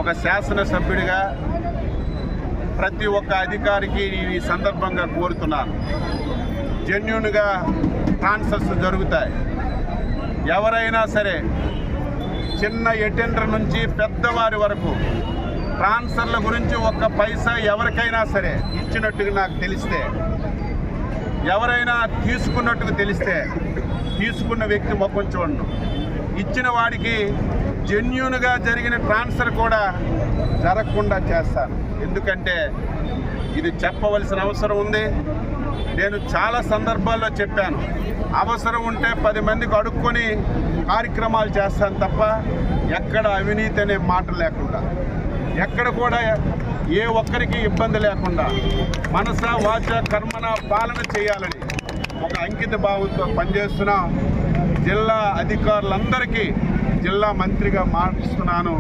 ఒక శాసనసభ్యుడిగా ప్రతి ఒక్క అధికారికి ఈ సందర్భంగా కోరుతున్నాను. జెన్యూన్గా ట్రాన్స్ఫర్స్ జరుగుతాయి. ఎవరైనా సరే చిన్న అటెండర్ నుంచి పెద్దవారి వరకు ట్రాన్స్ఫర్ల గురించి ఒక్క పైసా ఎవరికైనా సరే ఇచ్చినట్టుగా నాకు తెలిస్తే, ఎవరైనా తీసుకున్నట్టుగా తెలిస్తే తీసుకున్న వ్యక్తి మొక్కం చూడను. ఇచ్చిన వాడికి జెన్యూన్గా జరిగిన ట్రాన్స్ఫర్ కూడా జరగకుండా చేస్తాను. ఎందుకంటే ఇది చెప్పవలసిన అవసరం ఉంది. నేను చాలా సందర్భాల్లో చెప్పాను, అవసరం ఉంటే 10 మందికి అడుక్కొని కార్యక్రమాలు చేస్తాను తప్ప ఎక్కడ అవినీతి అనే మాట లేకుండా, ఎక్కడ కూడా ఏ ఒక్కరికి ఇబ్బంది లేకుండా మనస వాచ కర్మన పాలన చేయాలని ఒక అంకిత భావంతో పనిచేస్తున్న జిల్లా అధికారులందరికీ జిల్లా మంత్రిగా మాటిస్తున్నాను.